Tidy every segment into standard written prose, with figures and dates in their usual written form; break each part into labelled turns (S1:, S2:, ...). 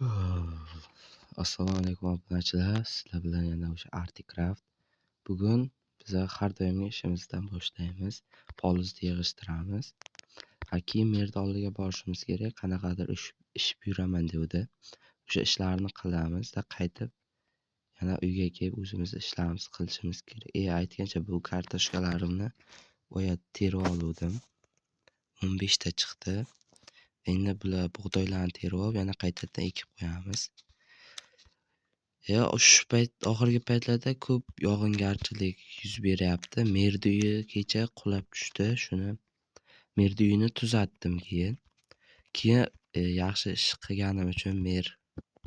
S1: Assalomu alaykum obunachilar. Sizlar bilan yana o'sha Articraft. Bugun biz har doimgi ishimizdan boshlaymiz. Polizni yig'ishtiramiz. Keyin merda oldiga borishimiz kerak. Qanaqadir ish buyuraman devdi. O'sha ishlarni qilamiz-da qaytib yana uyga kelib o'zimiz ishlarimizni qilishimiz kerak. Aytgancha bu kartoshkalarimni boya terib oldim. 15 ta chiqdi. Endi bular bug'doylarni terib olib, yana qaytadan ekib qo'yamiz. Shu oxirgi paytlarda ko'p yog'ingarchilik yuz beryapti. Merdi uyi kecha qulab tushdi. Shuni merdi uyini tuzatdim keyin. Yaxshi ish qilganim uchun mer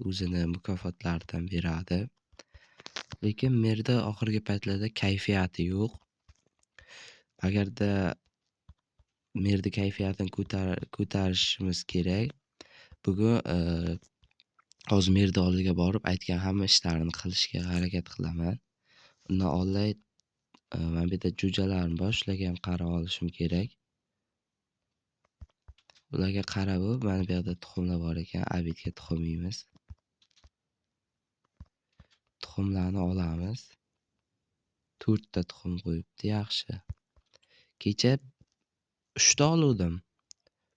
S1: o'zini mukofotlaridan beradi. Lekin merda oxirgi paytlarda kayfiyati yo'q. Agarda merdi kayfiyatini ko'tarishimiz kerak. Bugun hozir merdi oldiga borib aytgan hamma ishlarini qilishga harakat qilaman. Undan oldin men bu yerda jo'jalarim bor, shularga ham qarab olishim kerak. Ularga qarab mana bu yerda tuxumlar bor ekan, abidga tuxum yeymiz. Tuxumlarni olamiz. 4 ta tuxum qo'yibdi, yaxshi. Kecha 3 ta oldim.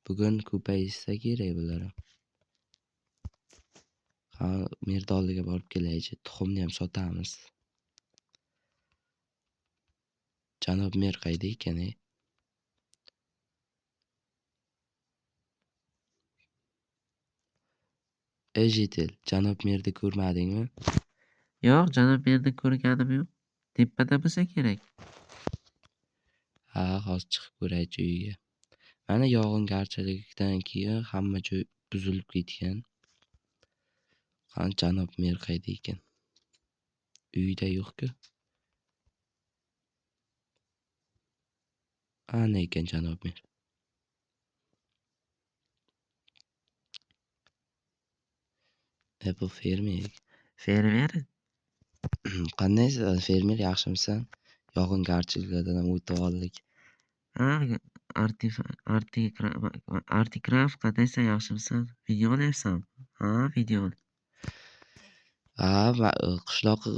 S1: Bugun ko'paysa kerak bular. Merdi oldiga borib kelaychi, tuxumni ham sotamiz. Janob mer qayda ekan? Jitil, janob merni ko'rmadingmi?
S2: Yo'q, janob merni ko'rganim yo'q. Tepada bo'lsa kerak.
S1: Hozir chiqib ko'raychi uyga. Mana yog'ingarchilikdan keyin hamma joy buzilib ketgan. Janob mer qayda ekan? Uyda yo'q-ku. Ana ekan janob mer. Bu fermer.
S2: Fermer?
S1: Qandaysan fermer, yaxshimisan? Yog'ingarchiliklardan ham o'tib oldik.
S2: Articraft qandaysan, yaxshimisan? Video olyapsanmi? Video.
S1: Qishloqi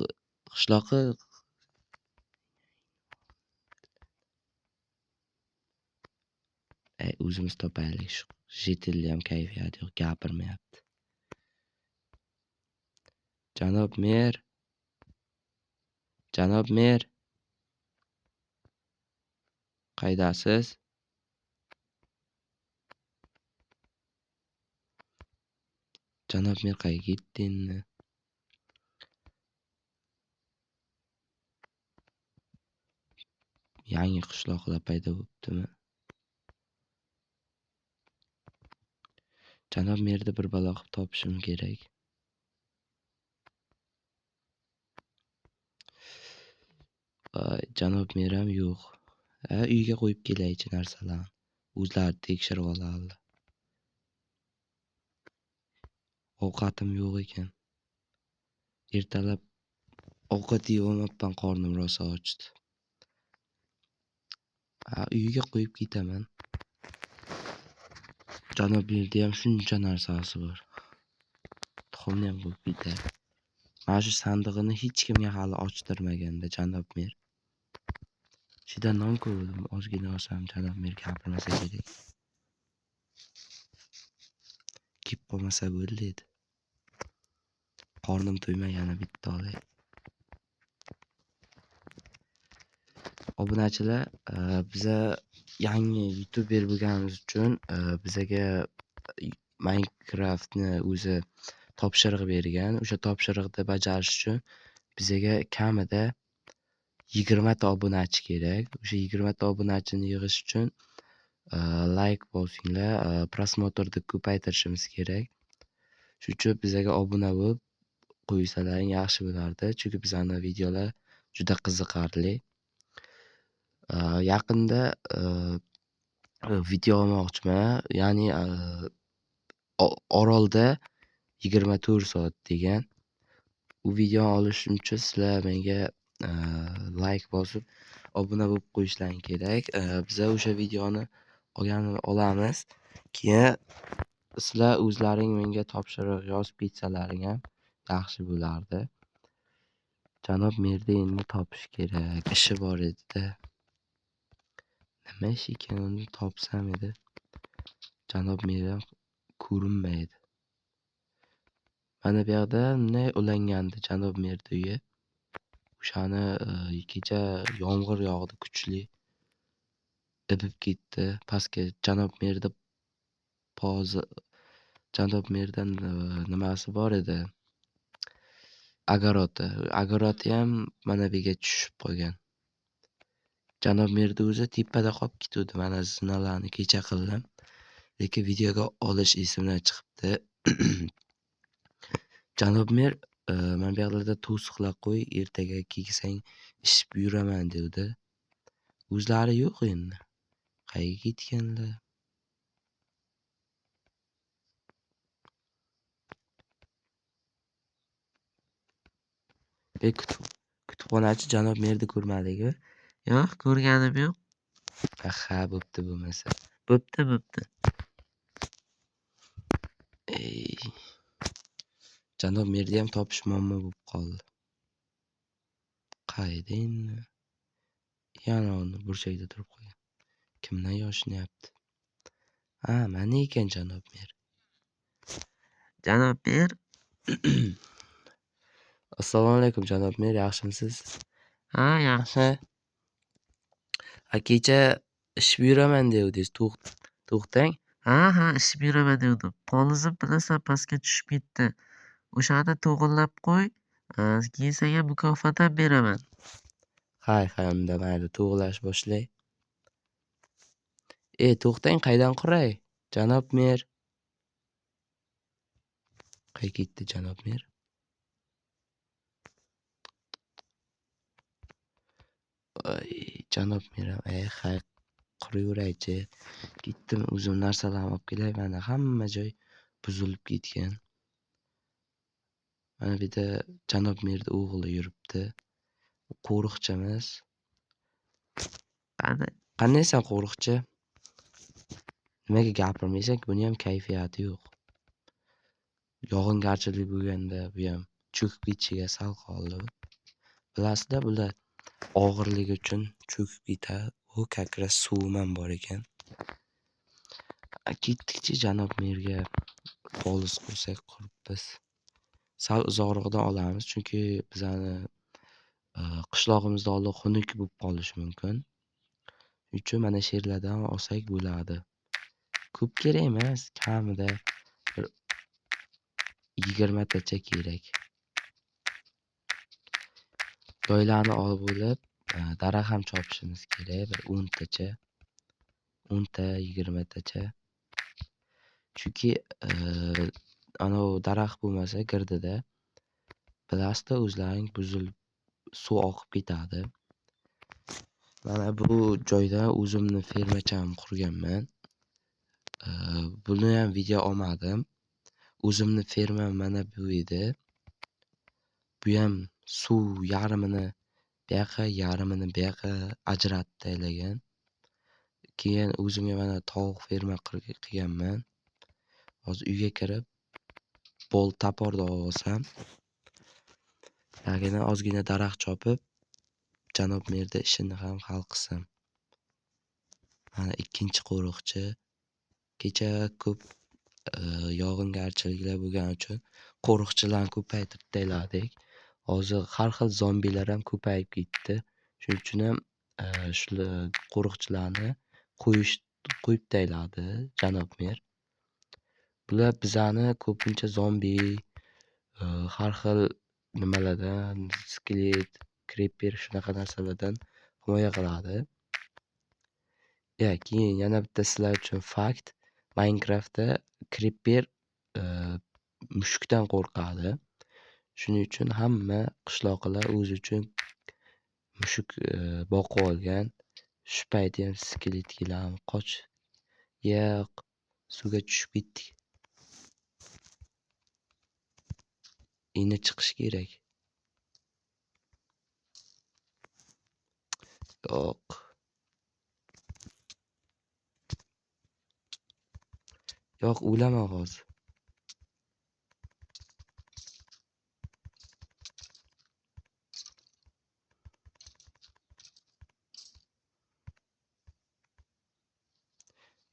S1: o'zimiz topaylik. Shu Jitilli ham kayfiyati yo'q, gapirmayapti. Janob mer. Janob mer. Qaydasiz? Janob mer qayerga ketdi endi? Yangi qishloqlar paydo bo'libdimi? Janob merni bir balo qilib topishim kerak. Janob mer ham yo'q. Uyga qo'yib kelaychi narsalarni. O'zlari tekshirib oladi. Ovqatim yo'q ekan. Ertalab ovqat yeb olmabman, qornim rosa ochdi. Uyga qo'yib ketaman. Janob merda ham shuncha narsasi bor. Tuxumni ham qo'yib ketay. Mana shu sandig'ini hech kimga hali ochtirmaganda janob mer. Shida non ko'rdim, ozgina olsam janob mer gapirmasa kerak. Kep qolmasa bo'ldi edi. Qornim to'ymagani bitta olay. Obunachilar, biza yangi youtuber bo'lganimiz uchun bizaga Minecraftni o'zi topshiriq bergan. O'sha topshiriqni bajarish uchun bizaga kamida 20 ta obunachi kerak. O'sha 20 ta obunachini yig'ish uchun like bosinglar, prosmotrni ko'paytirishimiz kerak. Shuning uchun bizaga obuna bo'lib qo'ysalaring yaxshi bo'lardi, chunki bizning videolar juda qiziqarli. Yaqinda video olmoqchiman, ya'ni Orolda 24 soat degan. U videoni olishim uchun sizlar menga like bosib, obuna bo'lib qo'yishlaring kerak. Biz o'sha videoni olamiz. Keyin sizlar o'zlaring menga topshiriq yozib ketsalaring ham yaxshi bo'lardi. Janob Merdiyinni topish kerak. Ishi bor edi-da. Nima ish ekan uni topsam edi. Janob Merdan ko'rinmaydi. Mana bu yoqda bunday ulangandi Janob Merdiyi. O'shani kecha yomg'ir yog'di kuchli. Ibib ketdi. Pastga Janob Merdan nimasi bor edi. Agoroti ham mana bu yerga tushib qolgan. Janob Merdi o'zi tepada qolib ketuvdi. Mana zinalarni kecha qildim. Lekin videoga olish esimdan chiqibdi. Janob Mer mana bu yerlarda to'siqlar qo'y, ertaga kelsang ish buyuraman dedi. O'zlari yo'q endi. Qayerga ketganlar? Kutubxonachi Janob Merdi ko'rmadingmi?
S2: Yo'q, ko'rganim yo'q.
S1: Ha, bo'pti bo'lmasa.
S2: Bo'pti.
S1: Ey. Janob Merdi ham topish muammo bo'lib qoldi. Qayda endi? Yana uni burchakda turib qolgan. Kimdan yoshinyapti? Ha, mana ekan Janob Mer.
S2: Janob Mer,
S1: Assalomu alaykum Janob Mer, yaxshimisiz?
S2: ha, yaxshi.
S1: Kecha ish buyuraman devdingiz. To'xtang.
S2: Ha, ish buyuraman devdim. Polizim bilasan pastga tushib ketdi. O'shani to'g'irlab qo'y, keyin senga mukofot ham beraman.
S1: Hay, unda mayli, to'g'irlash boshlang. To'xtang, qaydan quray? Janob Mer. Qayerga ketdi Janob Mer? Janob Mer ham, hay, quraveraychi. Ketdim, o'zim narsalarni olib kelay. Mana hamma joy buzilib ketgan. Mana bu yerda Janob Merdi o'g'li yuribdi. Qo'riqchimiz. Qandaysan qo'riqchi? Nimaga gapirmaysan? Buni ham kayfiyati yo'q. Yog'ingarchilik bo'lganda bu ham cho'kib ketishiga sal qoldi. Bilasizda, bular og'irligi uchun cho'kib ketadi. U kakras suvim ham bor ekan. Ketdikchi Janob Merga poliz qursak quribmiz. Sal uzoqroqdan olamiz, chunki bizani qishlog'imizda olib xunuk bo'lib qolishi mumkin. Shuning uchun mana shu yerlardan olsak bo'ladi. Ko'p kerak emas, kamida bir 20 tacha kerak. Joylarni olib bo'lib, daraxt ham chopishimiz kerak, bir 10 tacha. 10 ta, 20 tacha. Chunki anov daraxt bo'lmasa girdida bilasizda o'zlaring buzilib suv oqib ketadi. Mana bu joyda o'zimni fermacham qurganman. Buni ham video olmadim. O'zimni fermam mana bu edi. Bu ham suv yarmini bu yoqqa, yarmini bu yoqqa ajratib taylagan. Keyin o'zimga mana tovuq ferma qilganman. Hozir uyga kirib taporni olsam, yagina ozgina daraxt chopib, Janob Merda ishini ham hal qilsam. Mana ikkinchi qo'riqchi. Kecha ko'p yog'ingarchiliklar bo'lgani uchun qo'riqchilarni ko'paytirib tayladik. Hozir har xil zombilar ham ko'payib ketdi. Shuning uchun ham shular qo'riqchilarni qo'yib tayladi Janob Mer. Bular bizani ko'pincha zombi, har xil nimalardan, skelet, creeper shunaqa narsalardan himoya qiladi. Keyin yana bitta sizlar uchun fakt. Minecraftda creeper mushukdan qo'rqadi. Shuning uchun hamma qishloqilar o'zi uchun mushuk boqib olgan. Shu paytda ham skelet keladi, qoch. Yo'q, suvga tushib ketdik. Endi chiqish kerak. Yo'q, o'lama hozir.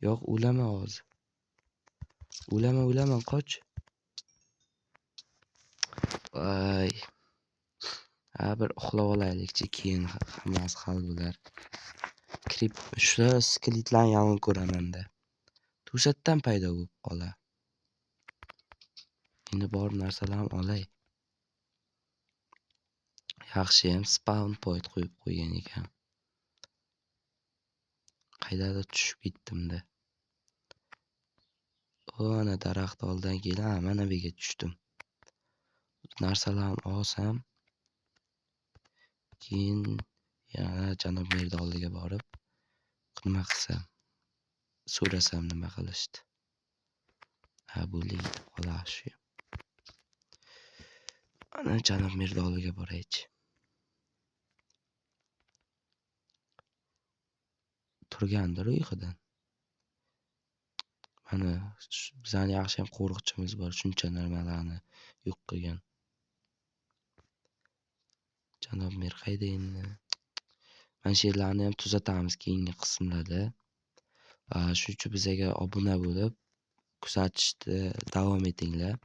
S1: Yo'q, o'lama hozir. O'lama, qoch. Voy. Bir uxlab olaylikchi, keyin hammasi hal bo'lar. Kirib shu skeletlarni yomon ko'raman-da. To'satdan paydo bo'lib qolar. Endi borib narsalarni olay. Yaxshiyam spawn point qo'yib qo'ygan ekan. Qaydadir tushib ketdim-da. Ana daraxt oldidan kelib, mana bu yerga tushdim. Narsalarni olsam, keyin yana janob Merdi oldiga borib, nima qilsam, so'rasam nima qilishdi. Bo'ldi, yetib qolar shu. Ana janob Merdi oldiga boraychi. Turgandir uyqudan. Mana bizani yaxshiyam qo'riqchimiz bor, shuncha nimalarni yo'q qilgan. Janob Mer qayda endi? Mana shu yerlarni ham tuzatamiz keyingi qismlarda. Shuning uchun bizga obuna bo'lib, kuzatishda davom etinglar.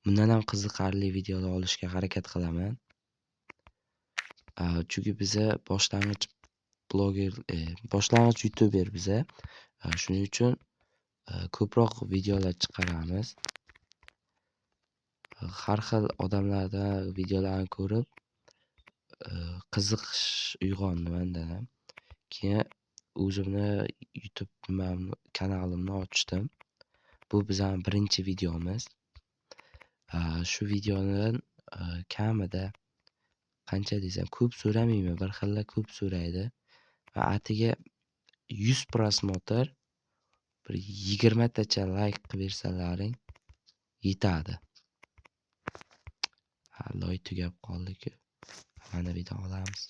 S1: Bundan ham qiziqarli videolar olishga harakat qilaman. Chunki biza boshlang'ich bloger, boshlang'ich youtuber biza. Shuning uchun ko'proq videolar chiqaramiz. Har xil odamlardan videolarni ko'rib qiziqish uyg'ondi menda ham. Keyin o'zimni YouTube kanalimni ochdim. Bu bizning birinchi videomiz. Shu videodan kamida qancha desam, ko'p so'ramayman, bir xilla ko'p so'raydi. Va atiga 100 prosmotr, bir 20 tacha like qilib bersalaring yetadi. Loy tugab qoldi-ku. Mana bu yerdan olamiz.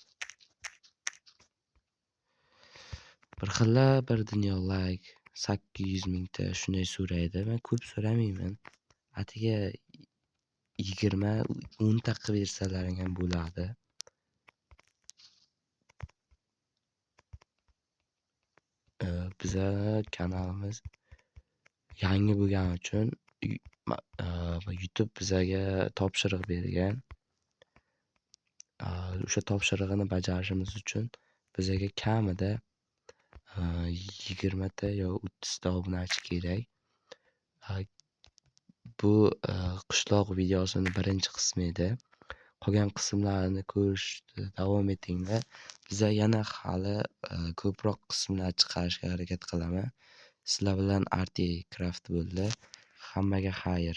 S1: Bir xilla bir dunyo like 800 mingta shunday so'raydi. Men ko'p so'ramayman. Atiga 20-10 ta qilib bersalaring ham bo'ladi. Biza kanalimiz yangi bo'lgani uchun YouTube bizaga topshiriq bergan. O'sha topshirig'ini bajarishimiz uchun bizaga kamida 20 ta yo 30 ta obunachi kerak. Bu qishloq videosining birinchi qismi edi. Qolgan qismlarni ko'rishda davom etinglar. Biza yana hali ko'proq qismlar chiqarishga harakat qilaman. Sizlar bilan Arti Craft bo'ldi. Hammaga xayr.